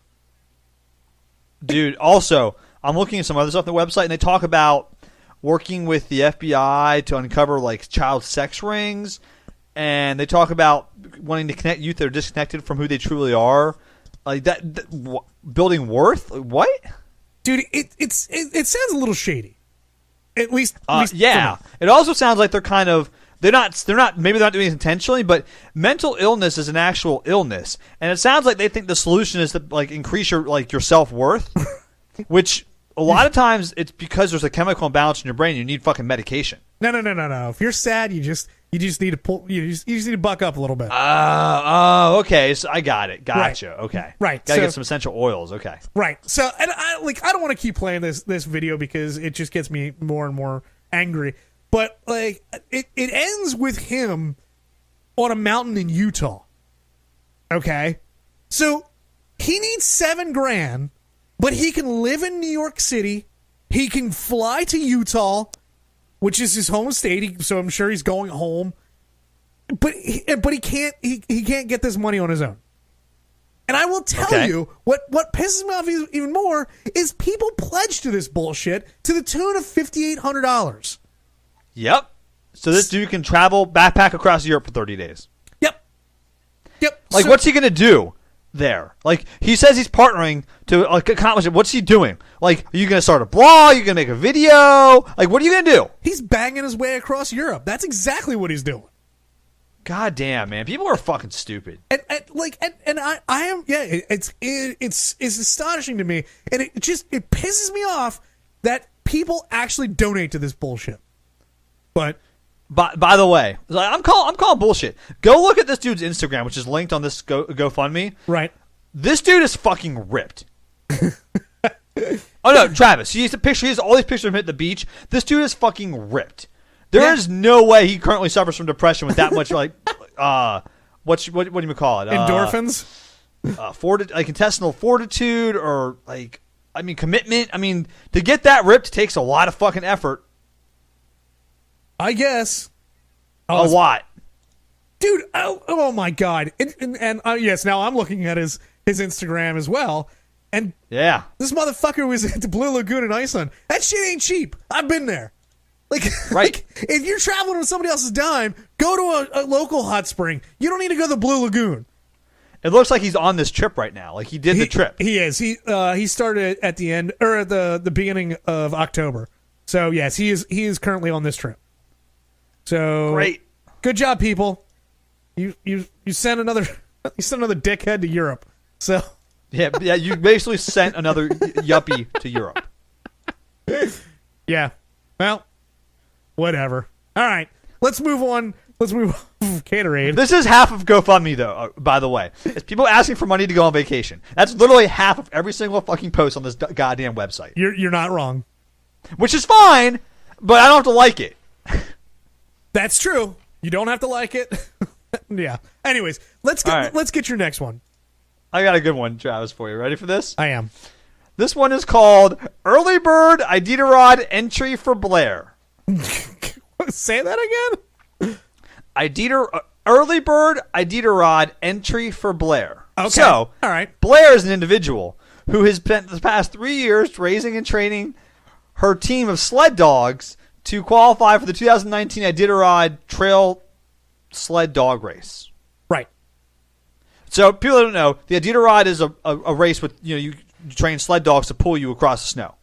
Dude, also, I'm looking at some other stuff on the website, and they talk about working with the FBI to uncover like child sex rings, and they talk about wanting to connect youth that are disconnected from who they truly are. Like building worth? What? Dude, it sounds a little shady. At least yeah. for me. It also sounds like they're not maybe they're not doing it intentionally, but mental illness is an actual illness, and it sounds like they think the solution is to like increase your self-worth, which a lot of times it's because there's a chemical imbalance in your brain. You need fucking medication. No. If you're sad, you just need to pull. You just need to buck up a little bit. Okay. So I got it. Gotcha. Right. Okay. Right. Gotta So- get some essential oils. Okay. Right. So, and I don't want to keep playing this video because it just gets me more and more angry. But like, it ends with him on a mountain in Utah. Okay, so he needs $7,000, but he can live in New York City. He can fly to Utah, which is his home state. So I'm sure he's going home. But he can't get this money on his own. And I will tell you what pisses me off even more is people pledge to this bullshit to the tune of $5,800. Yep. So this dude can travel backpack across Europe for 30 days. Yep. Like, So- what's he gonna do there? Like, he says he's partnering to like accomplish it. What's he doing? Like, are you gonna start a blog? Are you gonna make a video? Like, what are you gonna do? He's banging his way across Europe. That's exactly what he's doing. God damn, man. People are fucking stupid. And I am it's astonishing to me, and it pisses me off that people actually donate to this bullshit. But By the way, like, I'm calling bullshit. Go look at this dude's Instagram, which is linked on this GoFundMe. right, This dude is fucking ripped. Oh no, Travis. He has a picture. He has all these pictures of him at the beach. This dude is fucking ripped. There is no way he currently suffers from depression with that much like what do you call it? endorphins. Like intestinal fortitude or commitment. I mean, to get that ripped takes a lot of fucking effort. I guess A lot. dude. Oh my god! And yes, now I'm looking at his Instagram as well, and Yeah. this motherfucker was at the Blue Lagoon in Iceland. That shit ain't cheap. I've been there. Like, Right. like, if you're traveling with somebody else's dime, go to a local hot spring. You don't need to go to the Blue Lagoon. It looks like he's on this trip right now. Like he did the trip. He is. He started at the end or at the beginning of October. So yes, he is currently on this trip. So Great. Good job, people. You sent another dickhead to Europe. So Yeah. You basically sent another yuppie to Europe. yeah. Well, whatever. All right. Let's move on. Caterade. This is half of GoFundMe, though, by the way. It's people asking for money to go on vacation. That's literally half of every single fucking post on this goddamn website. You're not wrong. Which is fine, but I don't have to like it. That's true. You don't have to like it. Yeah. Anyways, let's get your next one. I got a good one, Travis, for you. Ready for this? I am. This one is called Early Bird Iditarod Entry for Blair. Say that again? Early Bird Iditarod Entry for Blair. Okay. So, all right. Blair is an individual who has spent the past 3 years raising and training her team of sled dogs to qualify for the 2019 Iditarod Trail Sled Dog Race. Right. So people don't know, the Iditarod is a race with, you train sled dogs to pull you across the snow.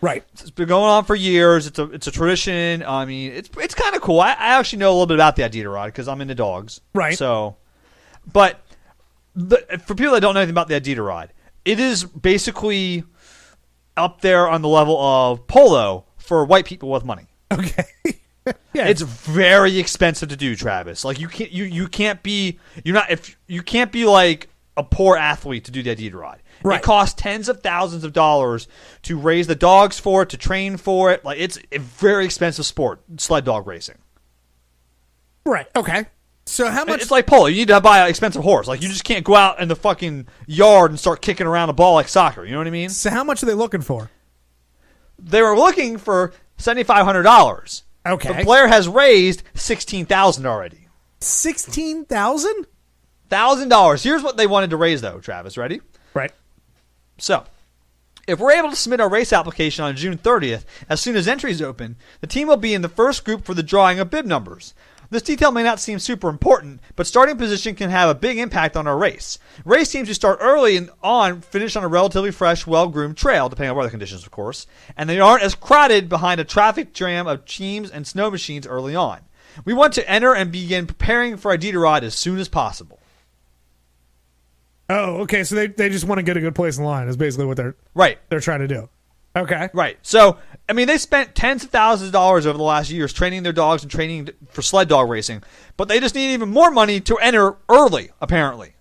Right. It's been going on for years. It's a tradition. I mean, it's kind of cool. I actually know a little bit about the Iditarod because I'm into dogs. Right. So, but for people that don't know anything about the Iditarod, it is basically up there on the level of polo for white people with money. Okay. Yeah. It's very expensive to do, Travis. Like you can't be like a poor athlete to do the Iditarod. Right. It costs tens of thousands of dollars to raise the dogs for it, to train for it. Like it's a very expensive sport, sled dog racing. Right. Okay. So how much? It's like polo. You need to buy an expensive horse. Like you just can't go out in the fucking yard and start kicking around a ball like soccer. You know what I mean? So how much are they looking for? They were looking for $7,500. Okay. But Blair has raised $16,000 already. $16,000? Here's what they wanted to raise, though, Travis. Ready? Right. So, if we're able to submit our race application on June 30th, as soon as entries open, the team will be in the first group for the drawing of bib numbers. This detail may not seem super important, but starting position can have a big impact on our race. Race teams who start early and finish on a relatively fresh, well-groomed trail, depending on weather conditions, of course, and they aren't as crowded behind a traffic jam of teams and snow machines early on. We want to enter and begin preparing for Iditarod as soon as possible. Oh, okay. So they just want to get a good place in line is basically what they're trying to do. Okay. Right. So, I mean, they spent tens of thousands of dollars over the last years training their dogs and training for sled dog racing, but they just need even more money to enter early, apparently.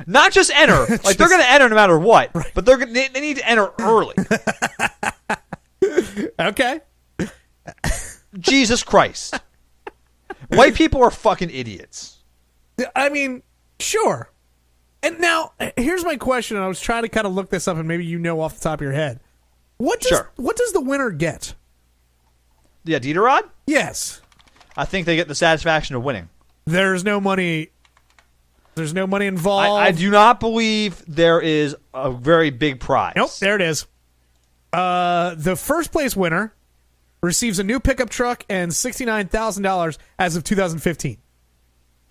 Not just enter. Like, they're going to enter no matter what, right. But they need to enter early. Okay. Jesus Christ. White people are fucking idiots. I mean, sure. And now, here's my question. I was trying to kind of look this up, and maybe you know off the top of your head. What does the winner get? The Iditarod? Yes. I think they get the satisfaction of winning. There's no money. There's no money involved. I do not believe there is a very big prize. Nope, there it is. The first place winner receives a new pickup truck and $69,000 as of 2015.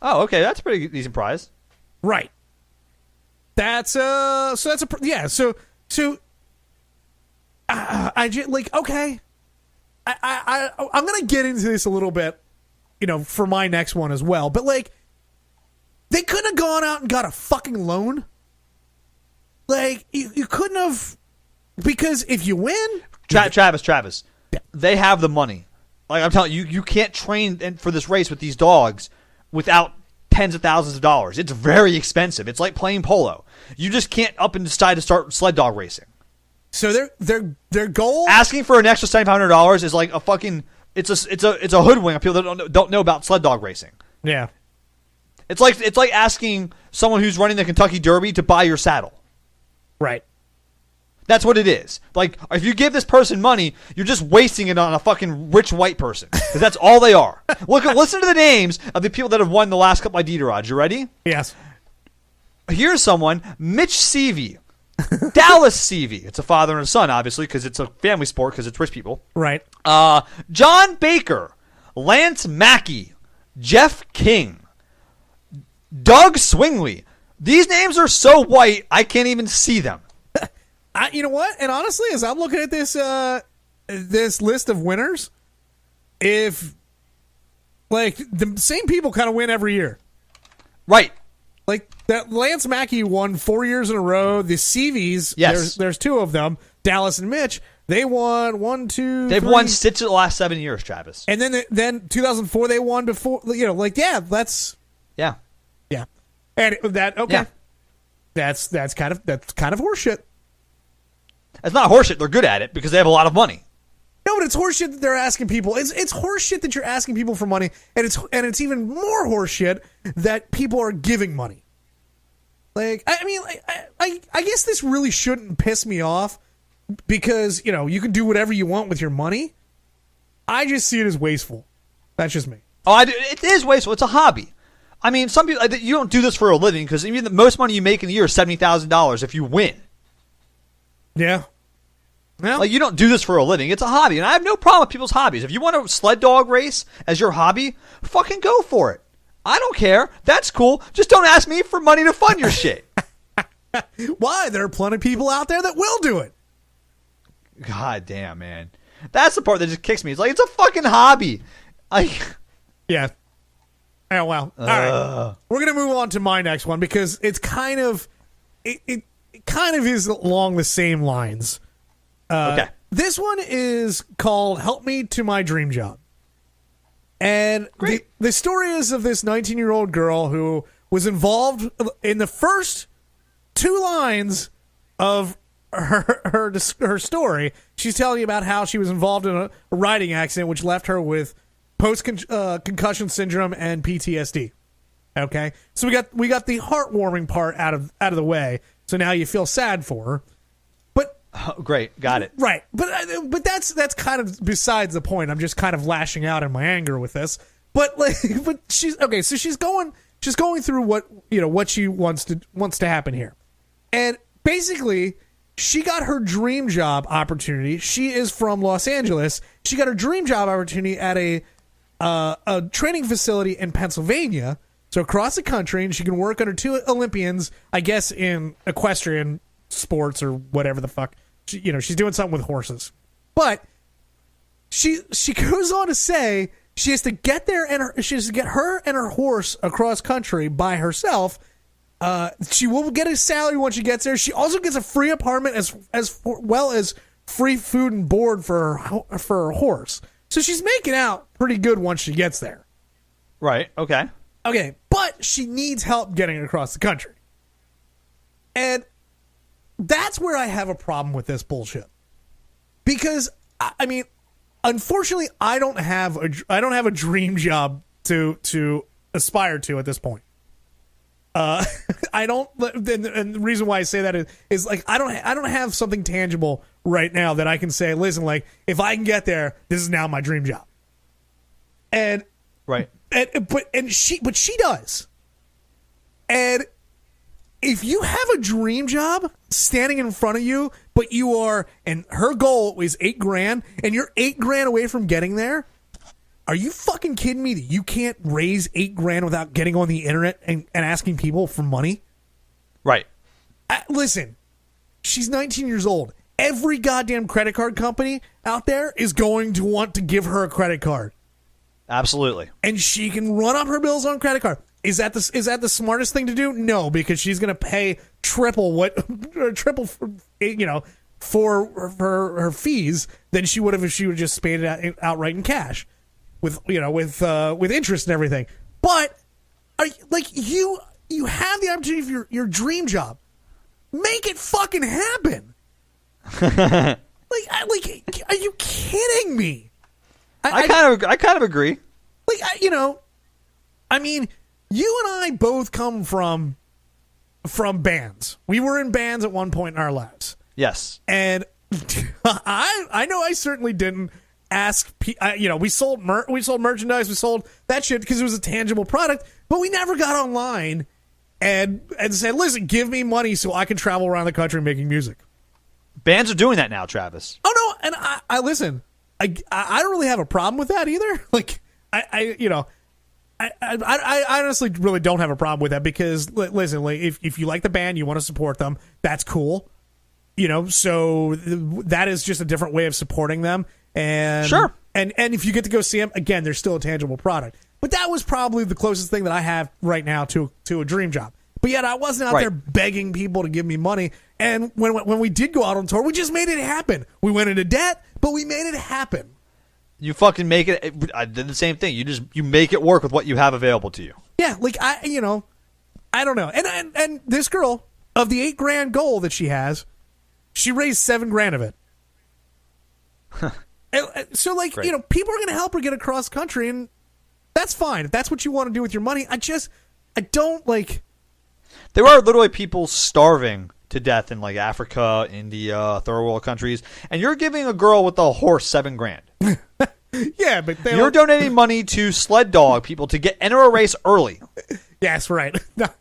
Oh, okay, that's a pretty decent prize. Right. That's I just like, okay. I'm gonna get into this a little bit, for my next one as well. But like, they couldn't have gone out and got a fucking loan. Like, you couldn't have, because if you win, Travis, yeah. They have the money. Like I'm telling you, you can't train for this race with these dogs without tens of thousands of dollars. It's very expensive. It's like playing polo. You just can't up and decide to start sled dog racing. So their goal, asking for an extra $7,500 is like a fucking it's a hoodwink of people that don't know about sled dog racing. Yeah, it's like asking someone who's running the Kentucky Derby to buy your saddle. Right. That's what it is. Like, if you give this person money, you're just wasting it on a fucking rich white person. Because that's all they are. Listen to the names of the people that have won the last couple Iditarods. You ready? Yes. Here's someone, Mitch Seavey. Dallas Seavey. It's a father and a son, obviously, because it's a family sport, because it's rich people. Right. John Baker. Lance Mackey. Jeff King. Doug Swingley. These names are so white, I can't even see them. You know what? And honestly, as I'm looking at this this list of winners, if like the same people kind of win every year, right? Like that Lance Mackey won 4 years in a row. The Seavies, yes, there's two of them, Dallas and Mitch. They won 1, 2. They've won 6 of the last 7 years, Travis. And then 2004 they won before. That's yeah. And that's kind of horseshit. It's not horseshit. They're good at it because they have a lot of money. No, but it's horseshit that they're asking people. It's horseshit that you're asking people for money, and it's even more horseshit that people are giving money. Like, I mean, I guess this really shouldn't piss me off because you can do whatever you want with your money. I just see it as wasteful. That's just me. Oh, it is wasteful. It's a hobby. I mean, some people, you don't do this for a living because even the most money you make in a year is $70,000 if you win. Yeah. Well, like, you don't do this for a living. It's a hobby. And I have no problem with people's hobbies. If you want to sled dog race as your hobby, fucking go for it. I don't care. That's cool. Just don't ask me for money to fund your shit. Why? There are plenty of people out there that will do it. God damn, man. That's the part that just kicks me. It's like, it's a fucking hobby. Yeah. Oh, well. All right. We're going to move on to my next one because it's kind of... It kind of is along the same lines. Okay. This one is called Help Me to My Dream Job. And the story is of this 19-year-old girl who was involved in the first 2 lines of her story. She's telling you about how she was involved in a riding accident which left her with post-concussion syndrome and PTSD. Okay? So we got the heartwarming part out of the way. So now you feel sad for her. But great, got it. Right. But that's kind of besides the point. I'm just kind of lashing out in my anger with this. But she's okay, so she's going through what she wants to happen here. And basically, she got her dream job opportunity. She is from Los Angeles. She got her dream job opportunity at a training facility in Pennsylvania. So across the country, and she can work under 2 Olympians, I guess, in equestrian sports or whatever the fuck. She's doing something with horses. But she goes on to say she has to get there and she has to get her and her horse across country by herself. She will get a salary once she gets there. She also gets a free apartment as well as free food and board for her horse. So she's making out pretty good once she gets there. Right. Okay. Okay, but she needs help getting across the country. And that's where I have a problem with this bullshit. Because, I mean, unfortunately, I don't have a dream job to aspire to at this point. I don't, and the reason why I say that is like I don't have something tangible right now that I can say, listen, like if I can get there, this is now my dream job. And right. But she does. And if you have a dream job standing in front of you, but you are, and her goal is $8,000, and you're $8,000 away from getting there, are you fucking kidding me that you can't raise $8,000 without getting on the internet and asking people for money? Right. Listen, she's 19 years old. Every goddamn credit card company out there is going to want to give her a credit card. Absolutely. And she can run up her bills on credit card. Is that the smartest thing to do? No, because she's going to pay triple for her fees than she would have if she would just paid it outright in cash, with interest and everything. But you have the opportunity for your dream job. Make it fucking happen. Are you kidding me? I kind of agree. I mean, you and I both come from bands. We were in bands at one point in our lives. Yes. And I know I certainly didn't ask. We sold merchandise, we sold that shit because it was a tangible product. But we never got online and said, "Listen, give me money so I can travel around the country making music." Bands are doing that now, Travis. Oh no, and I listen. I don't really have a problem with that either. Like I honestly really don't have a problem with that because listen, like if you like the band, you want to support them, that's cool. So that is just a different way of supporting them. And sure. And if you get to go see them again, they're still a tangible product. But that was probably the closest thing that I have right now to a dream job. But yet I wasn't out there begging people to give me money. And when we did go out on tour, we just made it happen. We went into debt, but we made it happen. You fucking make it. I did the same thing. You make it work with what you have available to you. Yeah, like I don't know. And this girl, of the $8,000 goal that she has, she raised $7,000 of it. So Great. People are going to help her get across country, and that's fine if that's what you want to do with your money. I don't like. There are literally people starving to death in like Africa, India, third world countries, and you're giving a girl with a horse $7,000. Yeah, but you're donating money to sled dog people to enter a race early. Yes, right.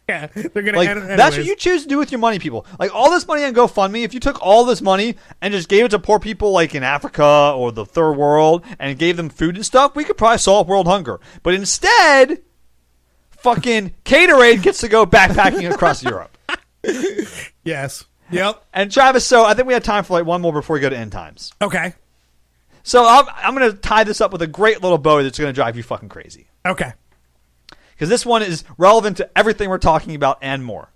Yeah, they're gonna. Like that's what you choose to do with your money, people. Like all this money on GoFundMe. If you took all this money and just gave it to poor people like in Africa or the third world and gave them food and stuff, we could probably solve world hunger. But instead, fucking Gatorade gets to go backpacking across Europe. Yes. Yep. And Travis, so I think we have time for like one more before we go to end times. Okay. So I'm going to tie this up with a great little bow that's going to drive you fucking crazy. Okay. Because this one is relevant to everything we're talking about and more.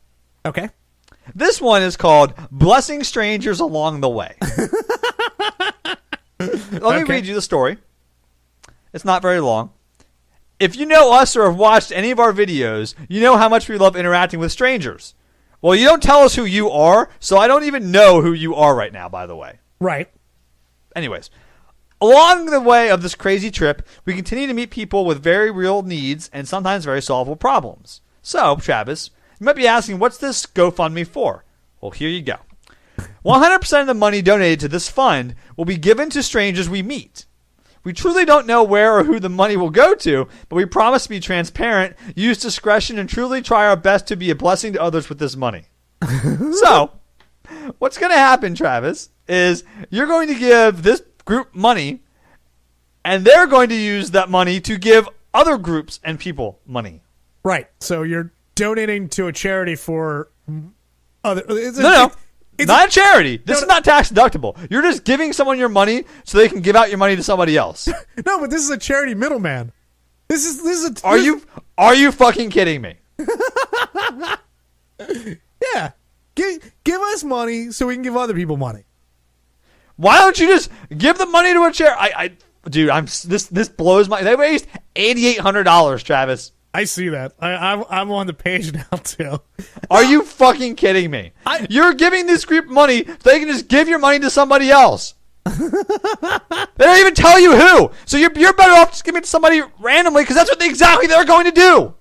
Okay. This one is called Blessing Strangers Along the Way. Let me read you the story. It's not very long. If you know us or have watched any of our videos, you know how much we love interacting with strangers. Well, you don't tell us who you are, so I don't even know who you are right now, by the way. Right. Anyways, along the way of this crazy trip, we continue to meet people with very real needs and sometimes very solvable problems. So, Travis, you might be asking, what's this GoFundMe for? Well, here you go. 100% of the money donated to this fund will be given to strangers we meet. We truly don't know where or who the money will go to, but we promise to be transparent, use discretion, and truly try our best to be a blessing to others with this money. So, what's going to happen, Travis, is you're going to give this group money, and they're going to use that money to give other groups and people money. Right. So you're donating to a charity for other. No. It's not a charity. This is not tax deductible. You're just giving someone your money so they can give out your money to somebody else. No, but this is a charity middleman. This is. Are you fucking kidding me? Yeah. Give us money so we can give other people money. Why don't you just give the money to a charity? Dude, this blows my. They raised $8,800, Travis. I see that. I'm on the page now too. Are you fucking kidding me? You're giving this group money so they can just give your money to somebody else. They don't even tell you who. So you're better off just giving it to somebody randomly because that's what exactly they're going to do.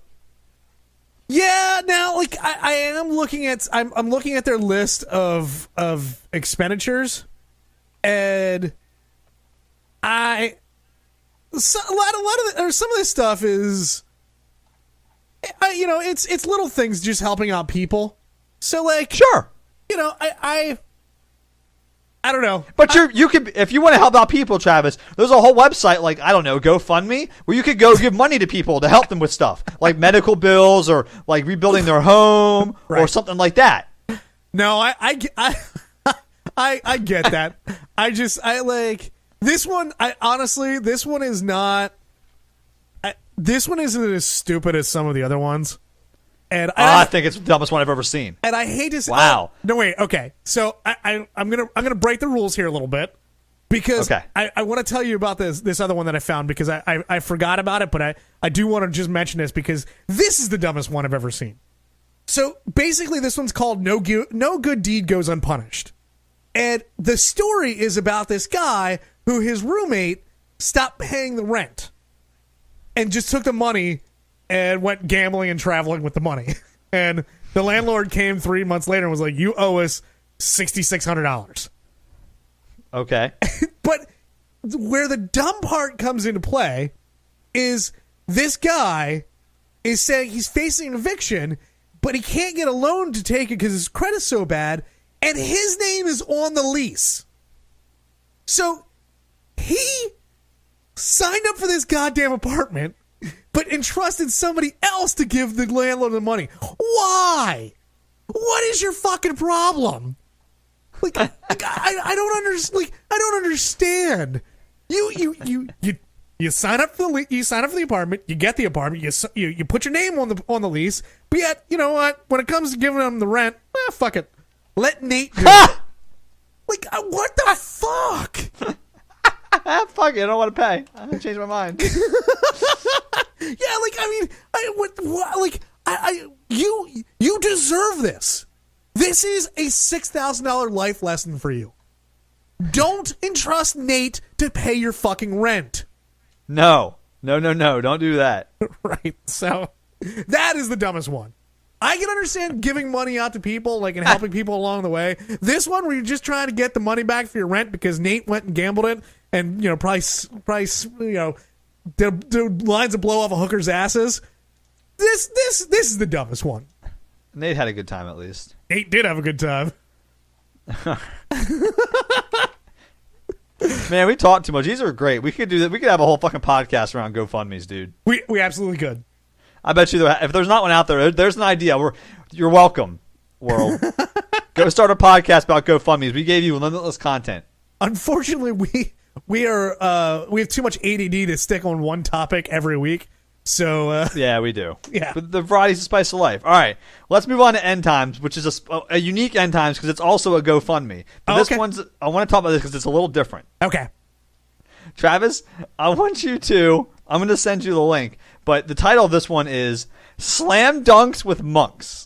Yeah. Now, like I am looking at I'm looking at their list of expenditures, and some of this stuff is. It's little things just helping out people. So, like, sure, I don't know. But you could, if you want to help out people, Travis, there's a whole website like, I don't know, GoFundMe, where you could go give money to people to help them with stuff like medical bills or like rebuilding their home or something like that. No, I get that. I like this one. This one is not. This one isn't as stupid as some of the other ones. And I think it's the dumbest one I've ever seen. And I hate to say, wow. No, wait. Okay, so I'm gonna break the rules here a little bit because I want to tell you about this other one that I found because I forgot about it, but I do want to just mention this because this is the dumbest one I've ever seen. So basically, this one's called No Good Deed Goes Unpunished, and the story is about this guy who his roommate stopped paying the rent. And just took the money and went gambling and traveling with the money. And the landlord came 3 months later and was like, you owe us $6,600. Okay. But where the dumb part comes into play is this guy is saying he's facing an eviction, but he can't get a loan to take it because his credit's so bad, and his name is on the lease. So he signed up for this goddamn apartment, but entrusted somebody else to give the landlord the money. Why? What is your fucking problem? Like I don't understand. You sign up for the apartment. You get the apartment. You put your name on the lease. But yet, you know what? When it comes to giving them the rent, fuck it. Let Nate do it. Like what the fuck? Fuck it, I don't want to pay. I'm gonna change my mind. Yeah, like you deserve this. This is a $6,000 life lesson for you. Don't entrust Nate to pay your fucking rent. No, don't do that. Right. So that is the dumbest one. I can understand giving money out to people, like, and helping people along the way. This one, where you're just trying to get the money back for your rent because Nate went and gambled it, and probably the lines of blow off a hooker's asses. This is the dumbest one. Nate had a good time, at least. Nate did have a good time. Man, we talked too much. These are great. We could do that. We could have a whole fucking podcast around GoFundMe's, dude. We absolutely could. I bet you if there's not one out there, there's an idea. You're welcome, world. Go start a podcast about GoFundMe's. We gave you limitless content. Unfortunately, we have too much ADD to stick on one topic every week. So yeah, we do. Yeah, but the variety's the spice of life. All right, let's move on to End Times, which is a unique End Times because it's also a GoFundMe. But this one's I want to talk about this because it's a little different. Okay, Travis, I'm going to send you the link, but the title of this one is Slam Dunks with Monks.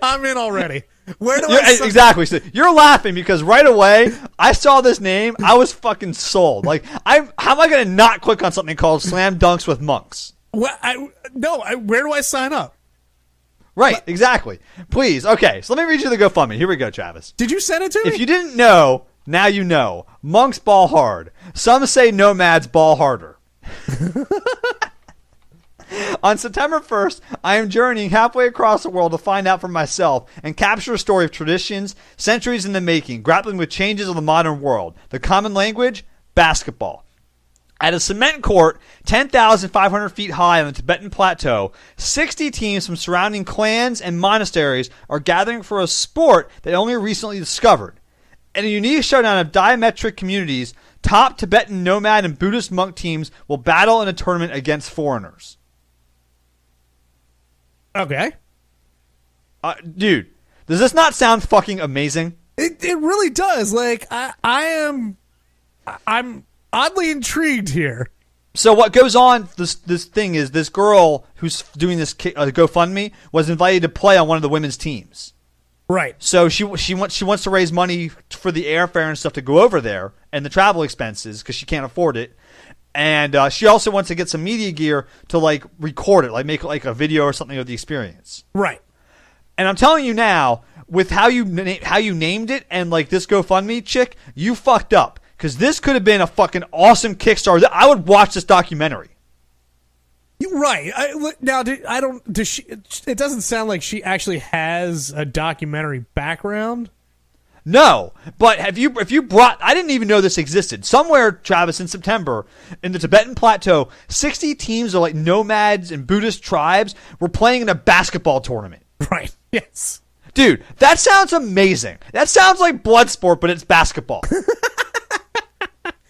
I'm in already. Where do exactly. So you're laughing because right away I saw this name, I was fucking sold. Like, how am I going to not click on something called Slam Dunks with Monks? Where do I sign up? Right, exactly. Please. Okay, so let me read you the GoFundMe. Here we go, Travis. Did you send it to me? If you didn't know, now you know. Monks ball hard. Some say nomads ball harder. On September 1st, I am journeying halfway across the world to find out for myself and capture a story of traditions, centuries in the making, grappling with changes of the modern world. The common language? Basketball. At a cement court 10,500 feet high on the Tibetan Plateau, 60 teams from surrounding clans and monasteries are gathering for a sport they only recently discovered. In a unique showdown of diametric communities, top Tibetan nomad and Buddhist monk teams will battle in a tournament against foreigners. Okay. Dude, does this not sound fucking amazing? It really does. Like, I'm oddly intrigued here. So what goes on, this thing is this girl who's doing this GoFundMe was invited to play on one of the women's teams. Right. So she wants to raise money for the airfare and stuff to go over there and the travel expenses because she can't afford it. And she also wants to get some media gear to like record it, like make like a video or something of the experience. Right. And I'm telling you now, with how you named it and like this GoFundMe chick, you fucked up because this could have been a fucking awesome Kickstarter. I would watch this documentary. You're right. It doesn't sound like she actually has a documentary background. No, but I didn't even know this existed. Somewhere, Travis, in September, in the Tibetan Plateau, 60 teams of like nomads and Buddhist tribes were playing in a basketball tournament. Right. Yes. Dude, that sounds amazing. That sounds like Bloodsport, but it's basketball.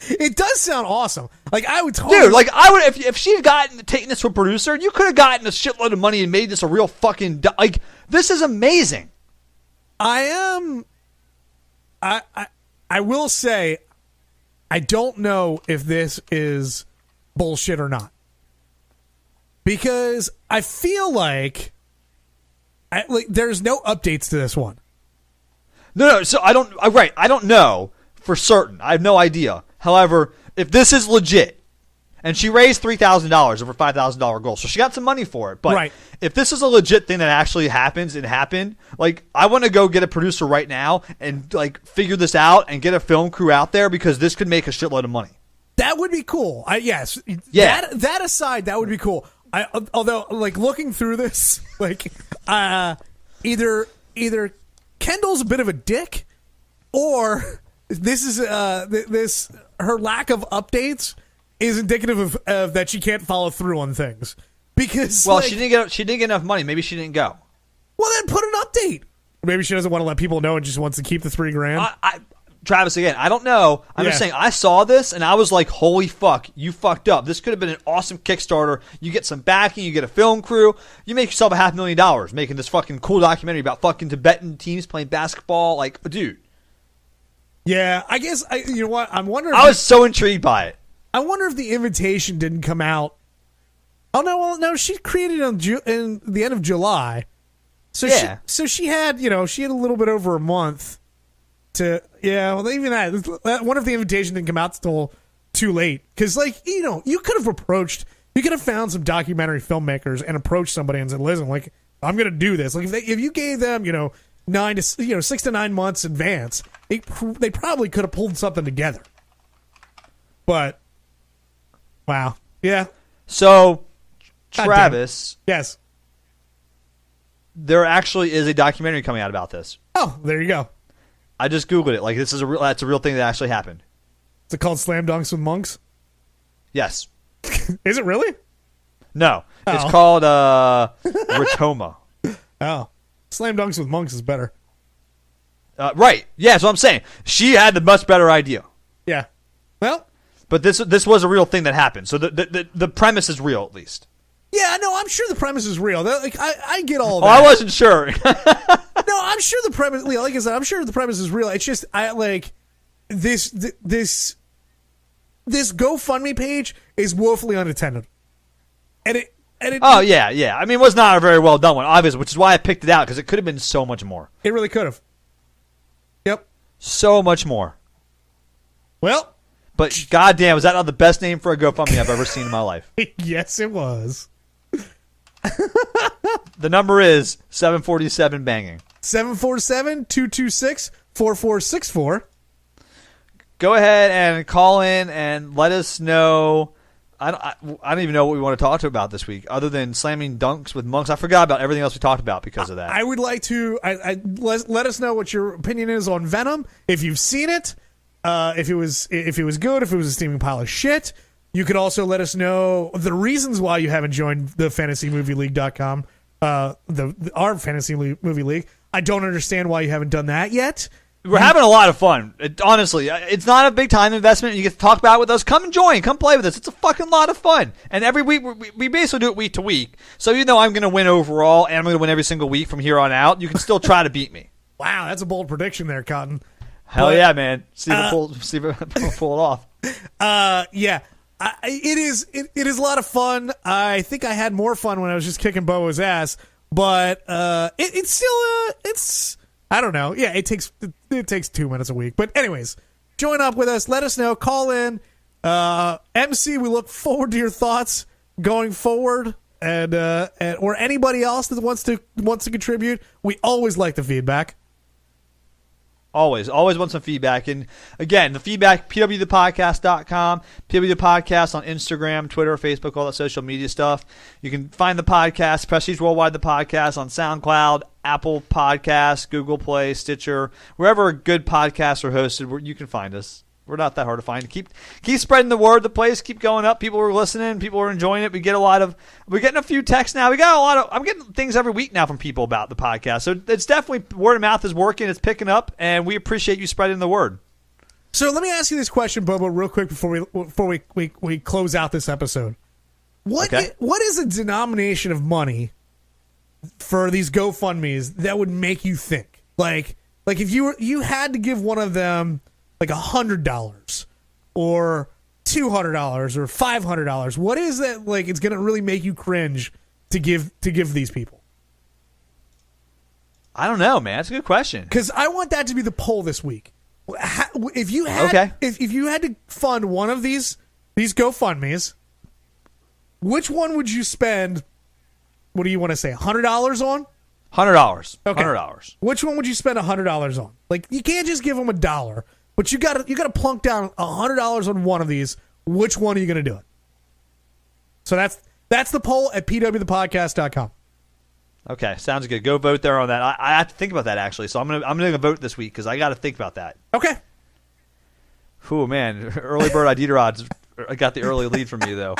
It does sound awesome. Like, I would totally... Dude, like, I would, if she'd taken this to a producer, you could have gotten a shitload of money and made this a real fucking, like, this is amazing. I will say, I don't know if this is bullshit or not. Because I feel like there's no updates to this one. No, so I don't know for certain. I have no idea. However, if this is legit, and she raised $3,000 over $5,000 goal, so she got some money for it. But right. If this is a legit thing that actually happens, it happened. Like, I want to go get a producer right now and like figure this out and get a film crew out there because this could make a shitload of money. That would be cool. Yes. Yeah. That aside, that would be cool. Although, like, looking through this, like, either Kendall's a bit of a dick, or this is her lack of updates is indicative of that she can't follow through on things. Because she didn't get enough money. Maybe she didn't go. Well, then put an update. Maybe she doesn't want to let people know and just wants to keep the $3,000. Travis, again, I don't know. I'm just saying, I saw this and I was like, holy fuck, you fucked up. This could have been an awesome Kickstarter. You get some backing, you get a film crew, you make yourself $500,000 making this fucking cool documentary about fucking Tibetan teams playing basketball. Like, dude. Yeah, I guess, you know what? I'm wondering. I was so intrigued by it. I wonder if the invitation didn't come out. Oh, no, well, no, she created it in the end of July. So yeah. She had a little bit over a month. Even that. One of the invitation didn't come out till too late. Because, like, you could have found some documentary filmmakers and approached somebody and said, listen, like, I'm going to do this. Like, if you gave them, 6 to 9 months advance, they probably could have pulled something together. But, wow. Yeah. So, Travis. Yes. There actually is a documentary coming out about this. Oh, there you go. I just Googled it. Like, that's a real thing that actually happened. Is it called Slam Dunks with Monks? Yes. Is it really? No, Oh. it's called Rotoma. Oh, Slam Dunks with Monks is better. Right. Yeah, that's what I'm saying. She had the much better idea. Yeah. Well, But this was a real thing that happened. So the premise is real, at least. yeah, no, I'm sure the premise is real. Like, I get all of Oh, that. I wasn't sure. No, I'm sure the premise. Like I said, I'm sure the premise is real. It's just I like this GoFundMe page is woefully unattended, and it. Oh, yeah. I mean, it was not a very well done one, obviously, which is why I picked it out, because it could have been so much more. It really could have. Yep. So much more. Well, But goddamn, was that not the best name for a GoFundMe I've ever seen in my life? yes, it was. The number is 747 banging. 747-226-4464. Go ahead and call in and let us know. I don't even know what we want to talk to about this week, other than slamming dunks with monks. I forgot about everything else we talked about because of that. I would like to let us know what your opinion is on Venom. If you've seen it, if it was good, if it was a steaming pile of shit. You could also let us know the reasons why you haven't joined the FantasyMovieLeague.com, our Fantasy Movie League. I don't understand why you haven't done that yet. We're having a lot of fun. Honestly, it's not a big time investment. You get to talk about it with us. Come and join. Come play with us. It's a fucking lot of fun. And every week, we basically do it week to week. So even though I'm going to win overall and I'm going to win every single week from here on out, you can still try to beat me. Wow, that's a bold prediction there, Cotton. Hell yeah, man. See if I pull it off. Yeah. It is a lot of fun. I think I had more fun when I was just kicking Bobo's ass, but it's still it's I don't know. Yeah, it takes 2 minutes a week. But anyways, join up with us. Let us know. Call in. MC, we look forward to your thoughts going forward, and or anybody else that wants to contribute. We always like the feedback. Always want some feedback. And again, the feedback, pwthepodcast.com, pwthepodcast on Instagram, Twitter, Facebook, all that social media stuff. You can find the podcast, Prestige Worldwide, the podcast, on SoundCloud, Apple Podcasts, Google Play, Stitcher, wherever good podcasts are hosted, you can find us. We're not that hard to find. Keep spreading the word. The plays keep going up. People are listening. People are enjoying it. We're getting a few texts now. I'm getting things every week now from people about the podcast. So it's definitely, word of mouth is working. It's picking up, and we appreciate you spreading the word. So let me ask you this question, Bobo, real quick before we close out this episode. What is a denomination of money for these GoFundMes that would make you think? Like if you had to give one of them like $100 or $200 or $500, what is that like? It's gonna really make you cringe to give these people. I don't know, man. That's a good question. Because I want that to be the poll this week. If you had if you had to fund one of these GoFundMes, which one would you spend? What do you want to say? $100 on? $100. Okay. $100. Which one would you spend $100 on? Like, you can't just give them $1, but you got to plunk down $100 on one of these. Which one are you going to do it? So that's the poll at pwthepodcast.com. Okay, sounds good. Go vote there on that. I have to think about that, actually. So I'm gonna vote this week because I got to think about that. Okay. Ooh, man, early bird Iditarod got the early lead from you though.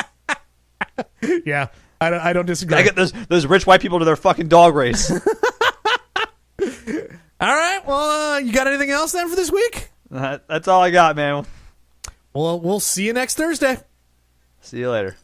Yeah, I don't disagree. I get those rich white people to their fucking dog race. All right. Well, you got anything else then for this week? That's all I got, man. Well, we'll see you next Thursday. See you later.